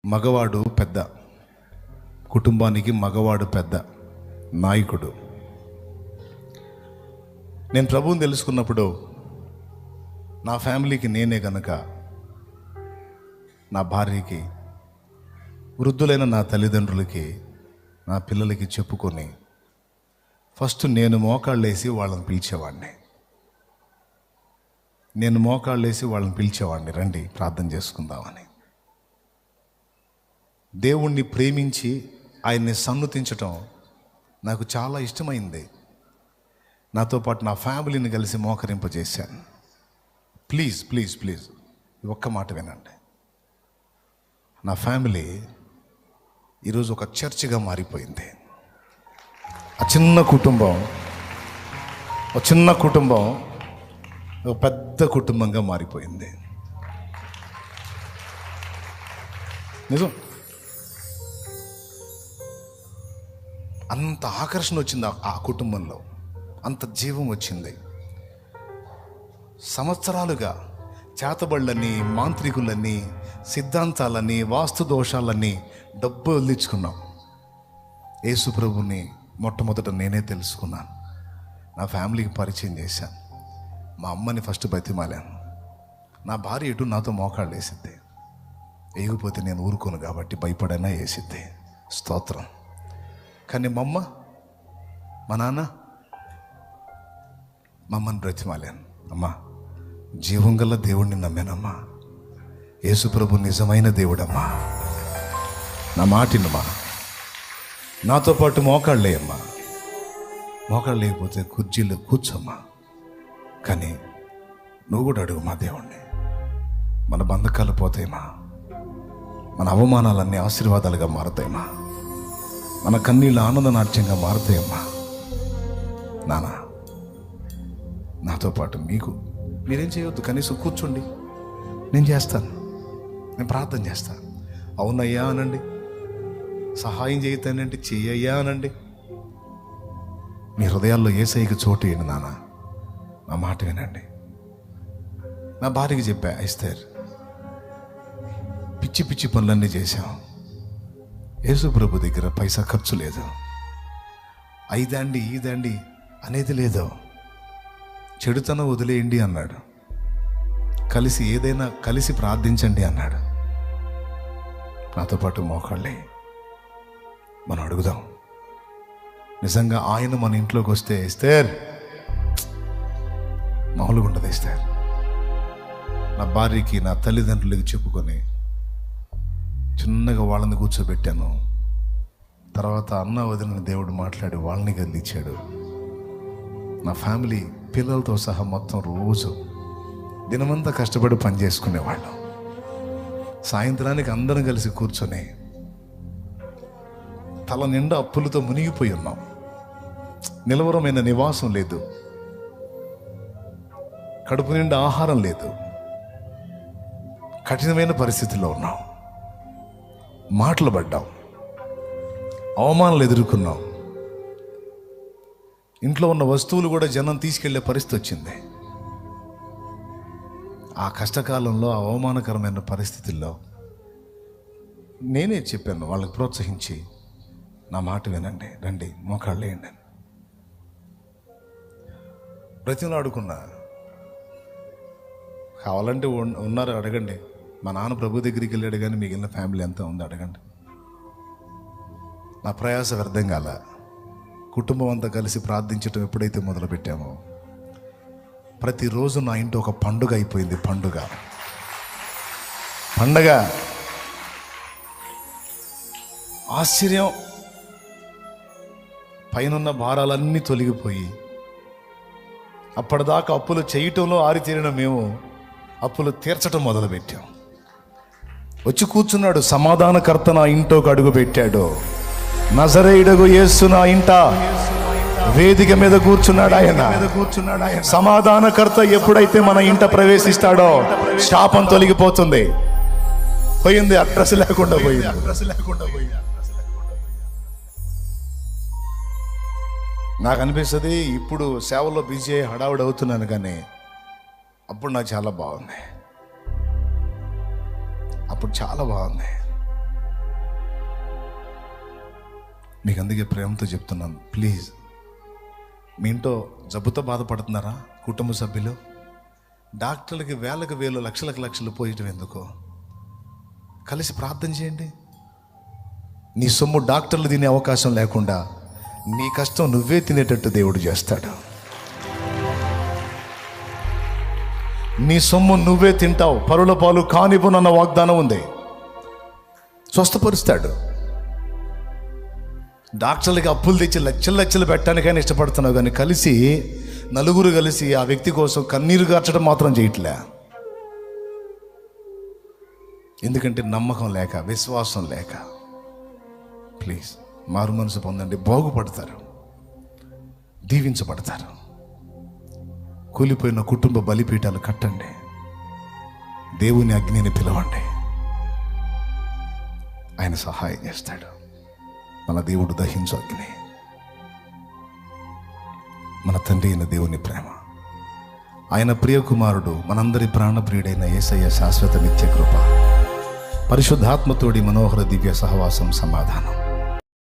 మగవాడు పెద్ద, కుటుంబానికి మగవాడు పెద్ద నాయకుడు. నేను ప్రభువుని తెలుసుకున్నప్పుడు నా ఫ్యామిలీకి నేనే గనక నా భార్యకి, వృద్ధులైన నా తల్లిదండ్రులకి, నా పిల్లలకి చెప్పుకొని ఫస్ట్ నేను మోకాళ్ళేసి వాళ్ళని పిలిచేవాడిని, రండి ప్రార్థన చేసుకుందామని. దేవుణ్ణి ప్రేమించి ఆయన్ని సన్నుతించటం నాకు చాలా ఇష్టమైంది. నాతో పాటు నా ఫ్యామిలీని కలిసి మోకరింపజేశాను. ప్లీజ్ ప్లీజ్ ప్లీజ్ ఒక్క మాట వినండి. నా ఫ్యామిలీ ఈరోజు ఒక చర్చిగా మారిపోయింది. ఆ చిన్న కుటుంబం ఒక పెద్ద కుటుంబంగా మారిపోయింది. నిజం. అంత ఆకర్షణ వచ్చింది ఆ కుటుంబంలో, అంత జీవం వచ్చింది. సంవత్సరాలుగా చేతబళ్ళని, మాంత్రికులని, సిద్ధాంతాలని, వాస్తు దోషాలని డబ్బు వదిలించుకున్నాం. యేసు ప్రభుని మొట్టమొదట నేనే తెలుసుకున్నాను. నా ఫ్యామిలీకి పరిచయం చేశాను. మా అమ్మని ఫస్ట్ బతిమాలాను. నా భార్య ఎటు నాతో మోకాళ్ళు వేసిద్ది. వేయకపోతే నేను ఊరుకోను కాబట్టి భయపడైనా వేసిద్ది. స్తోత్రం. కానీ మా నాన్న మా అమ్మని బ్రతిమాలాను. అమ్మా, జీవం గల దేవుణ్ణి నమ్మానమ్మా. యేసు ప్రభు నిజమైన దేవుడమ్మా, నా మాటినమ్మా, నాతో పాటు మోకాళ్ళు లేయమ్మా. మోకాళ్ళు లేకపోతే కుర్చీలో కూర్చోమ్మా. కానీ నువ్వు కూడా అడుగు మా దేవుణ్ణి. మన బంధకాలు పోతాయమ్మా, మన అవమానాలన్నీ ఆశీర్వాదాలుగా మారుతాయమ్మా, మన కన్నీళ్ళు ఆనందనాట్యంగా మారుతాయమ్మా. నాన్న, నాతో పాటు మీరేం చేయవద్దు, కనీసం కూర్చోండి, నేను చేస్తాను, నేను ప్రార్థన చేస్తాను. అవునయ్యా అనండి, సహాయం చేయతానంటే చెయ్యయ్యా అనండి. మీ హృదయాల్లో యేసయ్యకి చోటు వేయండి. నాన్న, నా మాట వినండి. నా భార్యకి చెప్పా, ఐస్తర్ పిచ్చి పిచ్చి పనులన్నీ చేశాం. యేసు ప్రభు దగ్గర పైసా ఖర్చు లేదు. ఐదండి ఈదండి అనేది లేదు. చెడుతనం వదిలేయండి అన్నాడు. కలిసి ప్రార్థించండి అన్నాడు. నాతో పాటు మోకాళ్ళే మనం అడుగుదాం. నిజంగా ఆయన మన ఇంట్లోకి వస్తే ఇస్తారు, మామూలుగా ఉండదు. ఇస్తారు. నా భార్యకి, నా తల్లిదండ్రులకి చెప్పుకొని చిన్నగా వాళ్ళని కూర్చోబెట్టాను. తర్వాత అన్న వదిలిన దేవుడు మాట్లాడి వాళ్ళని గదిలిచ్చాడు. నా ఫ్యామిలీ పిల్లలతో సహా మొత్తం రోజు దినమంతా కష్టపడి పని చేసుకునేవాళ్ళం. సాయంత్రానికి అందరం కలిసి కూర్చొని తల నిండా అప్పులతో మునిగిపోయి ఉన్నాం. నిలవరమైన నివాసం లేదు, కడుపు నిండా ఆహారం లేదు, కఠినమైన పరిస్థితిలో ఉన్నాం. మాటలు పడ్డాం, అవమానాలు ఎదుర్కొన్నాం. ఇంట్లో ఉన్న వస్తువులు కూడా జనం తీసుకెళ్లే పరిస్థితి వచ్చింది. ఆ కష్టకాలంలో, అవమానకరమైన పరిస్థితుల్లో నేనే చెప్పాను వాళ్ళకి ప్రోత్సహించి, నా మాట వినండి, రండి మోకాళ్ళు వేయండి అని బ్రతిమలాడుకున్నా. కావాలంటే ఉన్నారు అడగండి. మా నాన్న ప్రభు దగ్గరికి వెళ్ళాడు, కానీ మిగిలిన ఫ్యామిలీ అంతా ఉంది, అడగండి. నా ప్రయాస వ్యర్థం కాల. కుటుంబం అంతా కలిసి ప్రార్థించటం ఎప్పుడైతే మొదలుపెట్టామో ప్రతిరోజు నా ఇంటి ఒక పండుగ అయిపోయింది. పండుగ ఆశ్చర్యం. పైనున్న భారాలన్నీ తొలగిపోయి, అప్పటిదాకా అప్పులు చేయటంలో ఆరితేరిన మేము అప్పులు తీర్చటం మొదలుపెట్టాం. వచ్చి కూర్చున్నాడు సమాధానకర్త, నా ఇంట్లోకి అడుగు పెట్టాడు. నజరేయుడగు యేసు నా ఇంట వేదిక మీద కూర్చున్నాడు. ఆయన సమాధానకర్త ఎప్పుడైతే మన ఇంట ప్రవేశిస్తాడో శాపం తొలగిపోతుంది. పోయింది, అడ్రస్ లేకుండా పోయింది. నాకు అనిపిస్తుంది ఇప్పుడు సేవలో బిజీ అయ్యి హడావుడి అవుతున్నాను, కానీ అప్పుడు నాకు చాలా బాగుంది. అప్పుడు చాలా బాగుంది. మీకు అందుకే ప్రేమతో చెప్తున్నాను, ప్లీజ్, మీ ఇంట్లో జబ్బుతో బాధపడుతున్నారా కుటుంబ సభ్యులు? డాక్టర్లకి వేలకు వేలు, లక్షలకు లక్షలు పోయటం ఎందుకు? కలిసి ప్రార్థన చేయండి. నీ సొమ్ము డాక్టర్లు తినే అవకాశం లేకుండా నీ కష్టం నువ్వే తినేటట్టు దేవుడు చేస్తాడు. నీ సొమ్ము నువ్వే తింటావు, పరుల పాలు కానివ్వనన్న వాగ్దానం ఉంది. స్వస్థపరుస్తాడు. డాక్టర్లకి అప్పులు తెచ్చి లక్షలు లక్షలు పెట్టడానికైనా ఇష్టపడుతున్నావు, కానీ కలిసి నలుగురు కలిసి ఆ వ్యక్తి కోసం కన్నీరు గార్చడం మాత్రం చేయట్లే. ఎందుకంటే నమ్మకం లేక, విశ్వాసం లేక. ప్లీజ్ మారు మనసు పొందండి, బాగుపడతారు, దీవించబడతారు. కూలిపోయిన కుటుంబ బలిపీఠాలు కట్టండి, దేవుని అగ్నిని పిలవండి, ఆయన సహాయం చేస్తాడు. మన దేవుడు దహించు అగ్ని. మన తండ్రి అయిన దేవుని ప్రేమ, ఆయన ప్రియ కుమారుడు, మనందరి ప్రాణప్రియుడైన యేసయ్య శాశ్వత నిత్య కృప, పరిశుద్ధాత్మతోడి మనోహర దివ్య సహవాసం, సమాధానం